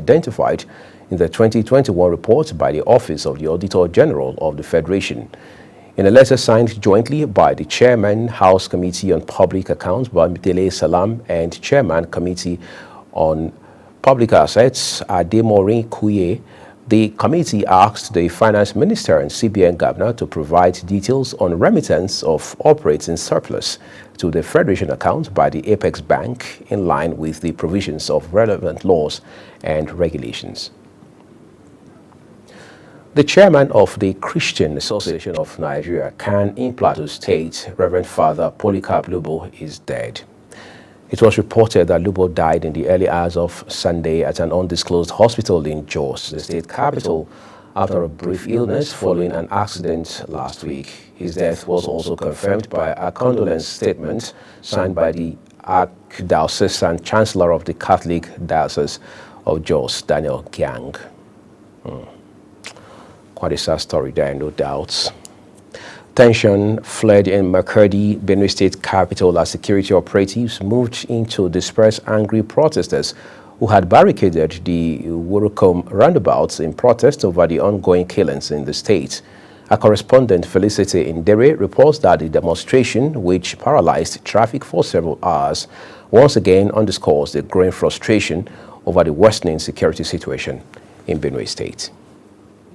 identified in the 2021 report by the Office of the Auditor General of the Federation. In a letter signed jointly by the Chairman, House Committee on Public Accounts, Bamitele Salam, and Chairman, Committee on Public Assets, Ademorin Kuye, the committee asked the Finance Minister and CBN Governor to provide details on remittance of operating surplus to the Federation account by the Apex Bank in line with the provisions of relevant laws and regulations. The chairman of the Christian Association of Nigeria, CAN, in Plateau State, Reverend Father Polycarp Lubo, is dead. It was reported that Lubo died in the early hours of Sunday at an undisclosed hospital in Jos, the state capital, after a brief illness following an accident last week. His death was also confirmed by a condolence statement signed by the Archdiocesan Chancellor of the Catholic Diocese of Jos, Daniel Gyang. Quite a sad story there, no doubts. Tension fled in Makurdi, Benue State capital, as security operatives moved in to disperse angry protesters who had barricaded the Wurukum roundabouts in protest over the ongoing killings in the state. Our correspondent Felicity Indere reports that the demonstration, which paralyzed traffic for several hours, once again underscores the growing frustration over the worsening security situation in Benue State.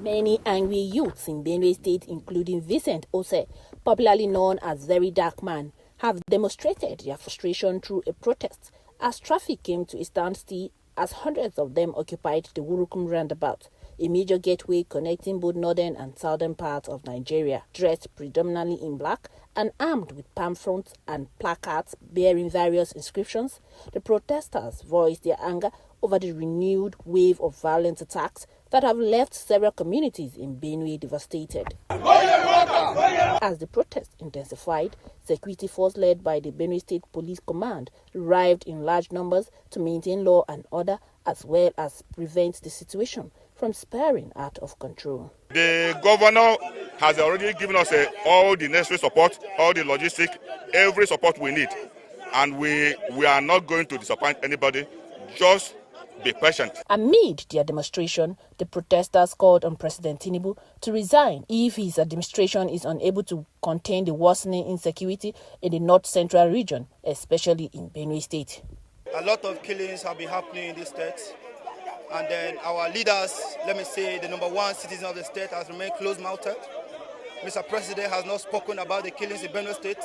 Many angry youths in Benue State, including Vincent Ose, popularly known as Very Dark Man, have demonstrated their frustration through a protest as traffic came to a standstill as hundreds of them occupied the Wurukum roundabout, a major gateway connecting both northern and southern parts of Nigeria. Dressed predominantly in black and armed with palm fronts and placards bearing various inscriptions, the protesters voiced their anger over the renewed wave of violent attacks that have left several communities in Benue devastated. As the protest intensified, security force led by the Benue State Police Command arrived in large numbers to maintain law and order as well as prevent the situation from spiraling out of control. The governor has already given us all the necessary support, all the logistics, every support we need. And we are not going to disappoint anybody. Just be patient. Amid their demonstration, the protesters called on President Tinubu to resign if his administration is unable to contain the worsening insecurity in the north-central region, especially in Benue State. A lot of killings have been happening in this state, and then our leaders, let me say the number one citizen of the state, has remained closed-mouthed. Mr. President has not spoken about the killings in Benue State,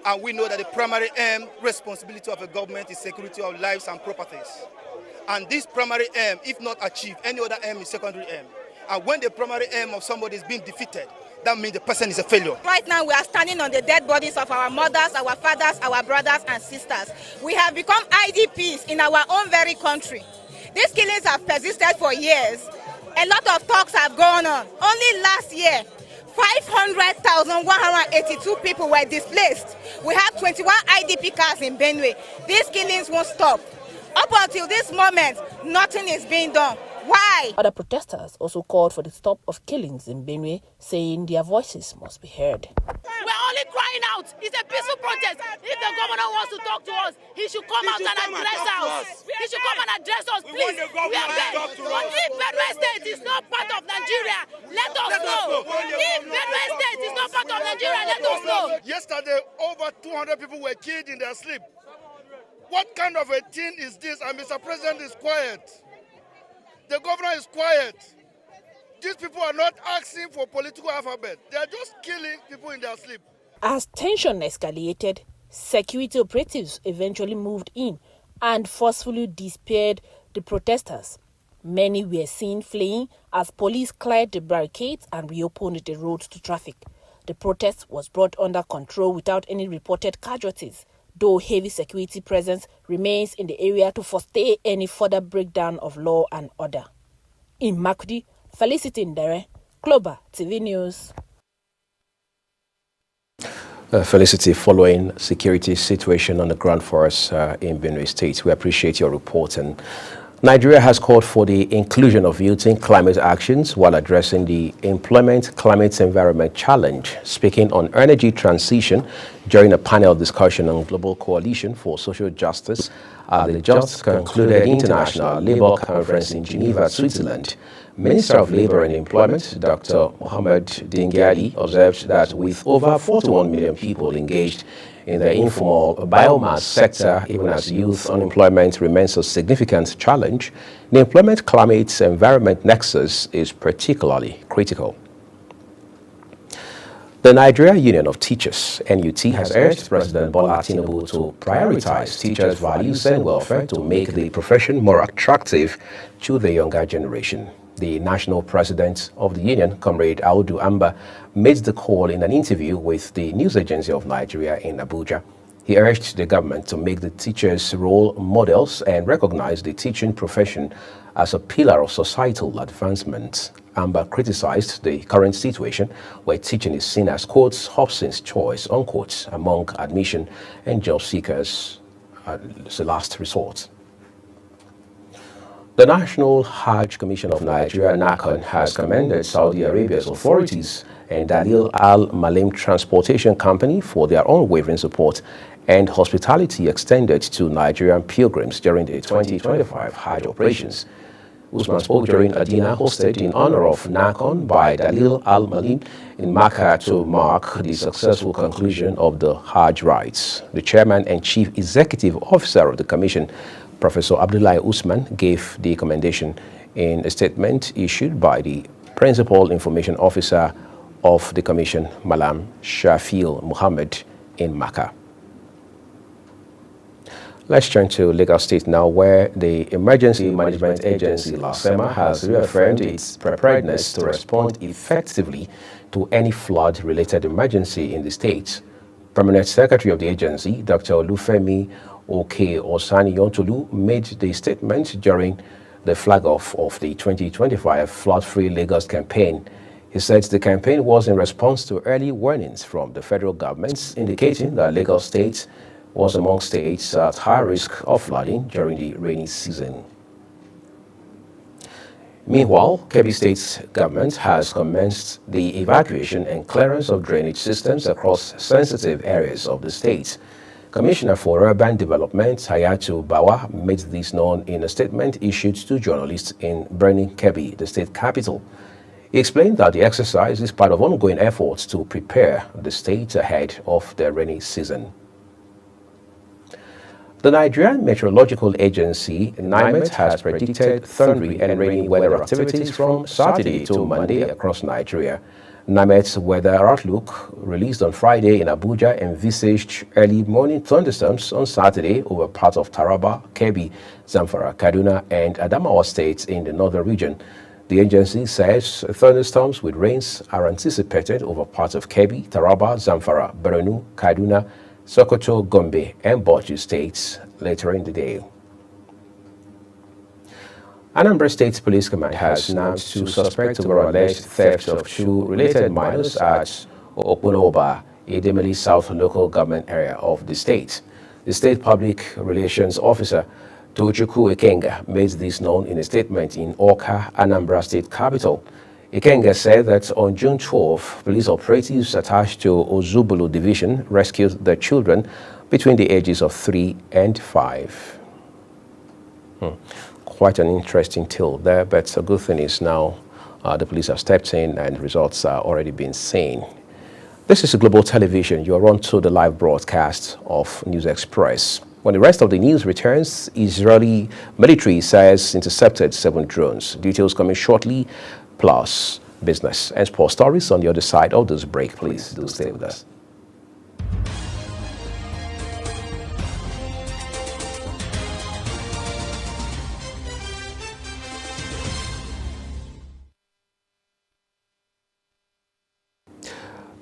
and we know that the primary aim, responsibility of the government is security of lives and properties. And this primary aim, if not achieved, any other aim is secondary aim. And when the primary aim of somebody is being defeated, that means the person is a failure. Right now we are standing on the dead bodies of our mothers, our fathers, our brothers and sisters. We have become IDPs in our own very country. These killings have persisted for years. A lot of talks have gone on. Only last year, 500,182 people were displaced. We have 21 IDP cars in Benue. These killings won't stop. Up until this moment, nothing is being done. Why? Other protesters also called for the stop of killings in Benue, saying their voices must be heard. We're only crying out. It's a peaceful protest. If the governor wants to talk to us, he should come out and address us. He should come and address us, please. We are begging. But if Benue State is not part of Nigeria, let us know. If Benue State is not part of Nigeria, let us know. Yesterday, over 200 people were killed in their sleep. What kind of a thing is this? And Mr. President is quiet. The governor is quiet. These people are not asking for political alphabet. They are just killing people in their sleep. As tension escalated, security operatives eventually moved in and forcefully dispersed the protesters. Many were seen fleeing as police cleared the barricades and reopened the roads to traffic. The protest was brought under control without any reported casualties, though heavy security presence remains in the area to foresee any further breakdown of law and order. In Makurdi, Felicity Ndere, Global TV News. Felicity, following security situation on the ground for us in Benue State, we appreciate your report and Nigeria has called for the inclusion of youth in climate actions while addressing the employment climate environment challenge. Speaking on energy transition during a panel discussion on Global Coalition for Social Justice at the just concluded International Labour Conference in Geneva, Switzerland, Minister of Labour and Employment, Dr. Mohamed Dingyadi, observed that with over 41 million people engaged in the informal biomass sector, even as youth unemployment remains a significant challenge, the employment climate environment nexus is particularly critical. The Nigeria Union of Teachers, NUT, has urged President Bola Tinubu to prioritize teachers' values and welfare to make the profession more attractive to the younger generation. The national president of the union, Comrade Audu Amba, made the call in an interview with the News Agency of Nigeria in Abuja. He urged the government to make the teachers role models and recognize the teaching profession as a pillar of societal advancement. Amba criticized the current situation where teaching is seen as, quotes, Hobson's choice, unquote, among admission and job seekers as a last resort. The National Hajj Commission of Nigeria, NACON, has commended Saudi Arabia's authorities and Dalil Al Malim Transportation Company for their unwavering support and hospitality extended to Nigerian pilgrims during the 2025 Hajj operations. Usman spoke during a dinner hosted in honor of NACON by Dalil Al Malim in Makkah to mark the successful conclusion of the Hajj rites. The chairman and chief executive officer of the commission, Professor Abdullahi Usman, gave the commendation in a statement issued by the Principal Information Officer of the Commission, Malam Shafil Muhammad, in Makkah. Let's turn to Lagos State now, where the Emergency Management Agency, LASEMA, has reaffirmed its preparedness to respond effectively to any flood-related emergency in the state. Permanent Secretary of the agency, Dr. Olufemi Oke-Osani-Yontolu, made the statement during the flag-off of the 2025 Flood-Free Lagos campaign. He said the campaign was in response to early warnings from the federal government indicating that Lagos State was among states at high risk of flooding during the rainy season. Meanwhile, Kebbi State's government has commenced the evacuation and clearance of drainage systems across sensitive areas of the state. Commissioner for Urban Development, Hayatu Bawa, made this known in a statement issued to journalists in Birnin Kebbi, the state capital. He explained that the exercise is part of ongoing efforts to prepare the state ahead of the rainy season. The Nigerian Meteorological Agency, NIMET, has predicted thundery and rainy weather activities from Saturday to Monday across Nigeria. NIMET's weather outlook, released on Friday in Abuja, envisaged early morning thunderstorms on Saturday over parts of Taraba, Kebbi, Zamfara, Kaduna, and Adamawa states in the northern region. The agency says thunderstorms with rains are anticipated over parts of Kebbi, Taraba, Zamfara, Borno, Kaduna, Sokoto, Gombe, and Bauchi states later in the day. Anambra State Police Command has nabbed two suspects over alleged theft of two related minors at Okunoba, Idemili South local government area of the state. The state public relations officer, Tochukwu Ikenga, made this known in a statement in Awka, Anambra State capital. Ikenga said that on June 12, police operatives attached to Ozubulu Division rescued the children between the ages of 3 and 5. Quite an interesting tale there, but a good thing is now the police have stepped in and results are already being seen. This is Global Television. You are on to the live broadcast of News Express. When the rest of the news returns, Israeli military says intercepted 7 drones. Details coming shortly, plus business and sports stories on the other side of this break. Please do stay with us.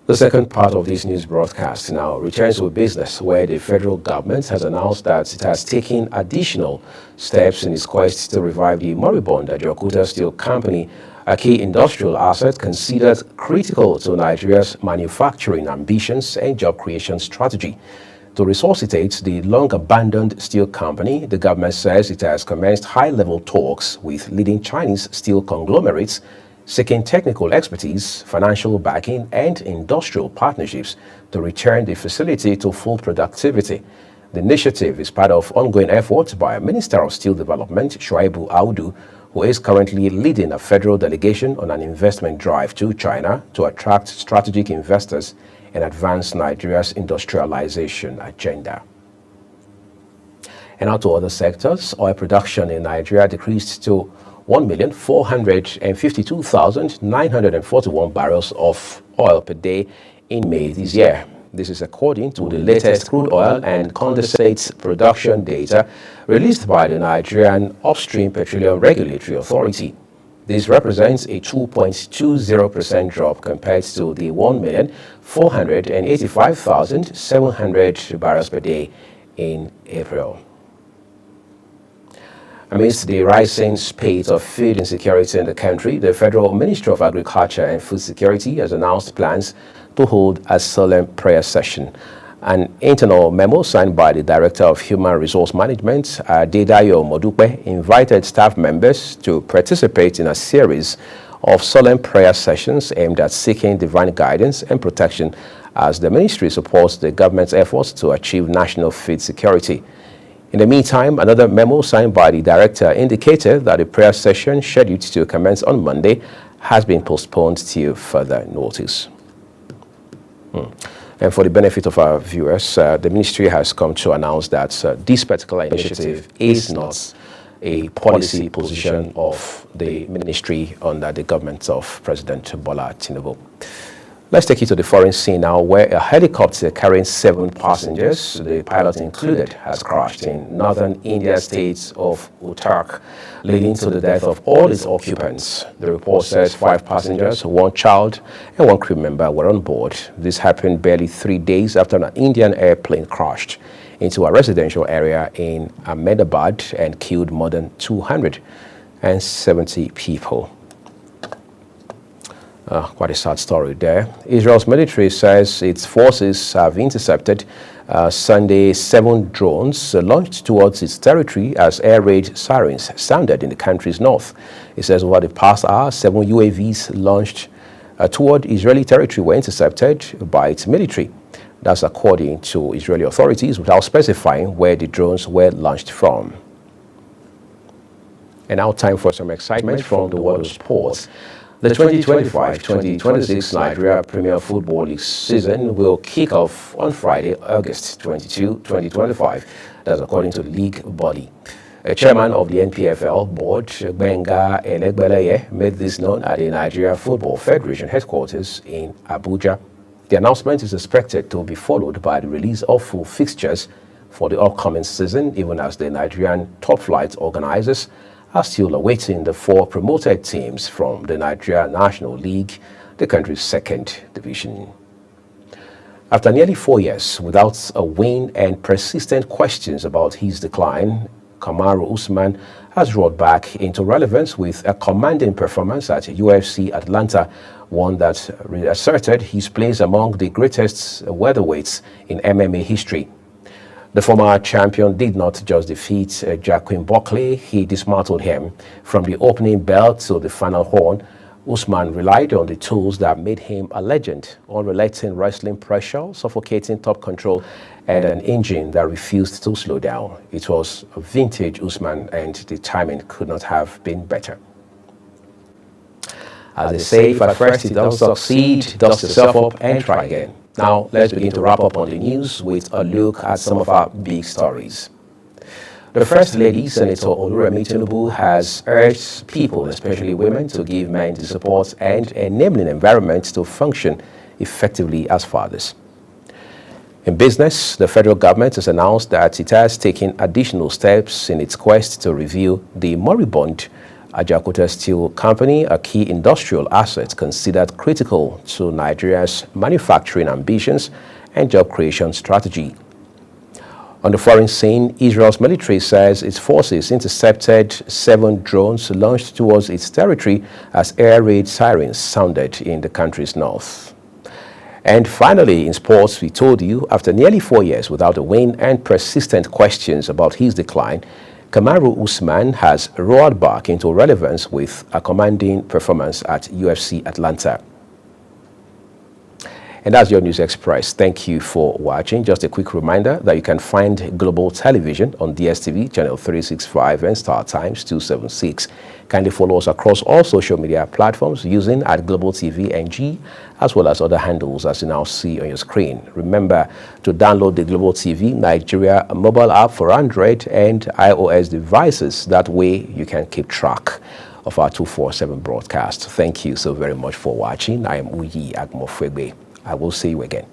The second part of this news broadcast now returns with business, where the federal government has announced that it has taken additional steps in its quest to revive the moribund Ajaokuta Steel Company, a key industrial asset considered critical to Nigeria's manufacturing ambitions and job creation strategy. To resuscitate the long-abandoned steel company, the government says it has commenced high-level talks with leading Chinese steel conglomerates seeking technical expertise, financial backing, and industrial partnerships to return the facility to full productivity. The initiative is part of ongoing efforts by Minister of Steel Development, Shuaibu Audu, who is currently leading a federal delegation on an investment drive to China to attract strategic investors and advance Nigeria's industrialization agenda. And now to other sectors. Oil production in Nigeria decreased to 1,452,941 barrels of oil per day in May this year. This is according to the latest crude oil and condensate production data released by the Nigerian Upstream Petroleum Regulatory Authority. This represents a 2.20% drop compared to the 1,485,700 barrels per day in April. Amidst the rising spate of food insecurity in the country, the Federal Ministry of Agriculture and Food Security has announced plans to hold a solemn prayer session. An internal memo signed by the Director of Human Resource Management, Adedayo Modupe, invited staff members to participate in a series of solemn prayer sessions aimed at seeking divine guidance and protection as the ministry supports the government's efforts to achieve national food security. In the meantime, another memo signed by the director indicated that the prayer session scheduled to commence on Monday has been postponed till further notice. And for the benefit of our viewers, the ministry has come to announce that this particular initiative is not a policy position of the ministry under the government of President Bola Tinubu. Let's take you to the foreign scene now, where a helicopter carrying 7 passengers, the pilot included, has crashed in northern India state of Uttar, leading to the death of all its occupants. The report says 5 passengers, 1 child, and 1 crew member were on board. This happened barely 3 days after an Indian airplane crashed into a residential area in Ahmedabad and killed more than 270 people. Quite a sad story there. Israel's military says its forces have intercepted Sunday 7 drones launched towards its territory as air raid sirens sounded in the country's north. It says over the past hour, 7 UAVs launched toward Israeli territory were intercepted by its military. That's according to Israeli authorities, without specifying where the drones were launched from. And now time for some excitement from the world of sports. The 2025-2026 Nigeria Premier Football League season will kick off on Friday, August 22, 2025. That's according to the league body. A chairman of the NPFL board, Benga Elegbeleye, made this known at the Nigeria Football Federation headquarters in Abuja. The announcement is expected to be followed by the release of full fixtures for the upcoming season, even as the Nigerian top flight organizers are still awaiting the 4 promoted teams from the Nigeria National League, the country's 2nd division. After nearly 4 years without a win and persistent questions about his decline, Kamaru Usman has roared back into relevance with a commanding performance at UFC Atlanta, one that reasserted his place among the greatest welterweights in MMA history. The former champion did not just defeat Joaquin Buckley, he dismantled him. From the opening bell to the final horn, Usman relied on the tools that made him a legend: unrelenting wrestling pressure, suffocating top control, and an engine that refused to slow down. It was a vintage Usman, and the timing could not have been better. As they say, if at first it doesn't succeed, dust yourself up and try again. Now, let's begin to wrap up on the news with a look at some of our big stories. The First Lady, Senator Oluremi Tinubu, has urged people, especially women, to give men the support and enabling environment to function effectively as fathers. In business, the federal government has announced that it has taken additional steps in its quest to review the moribund Ajaokuta Steel Company, a key industrial asset considered critical to Nigeria's manufacturing ambitions and job creation strategy. On the foreign scene, Israel's military says its forces intercepted 7 drones launched towards its territory as air raid sirens sounded in the country's north. And finally, in sports, we told you, after nearly 4 years without a win and persistent questions about his decline, Kamaru Usman has roared back into relevance with a commanding performance at UFC Atlanta. And that's your News Express. Thank you for watching. Just a quick reminder that you can find Global Television on DSTV, channel 365 and Star Times 276. Kindly follow us across all social media platforms using @Global TV NG, as well as other handles as you now see on your screen. Remember to download the Global TV Nigeria mobile app for Android and iOS devices. That way you can keep track of our 247 broadcast. Thank you so very much for watching. I am Uyi Agmofwegbe. I will see you again.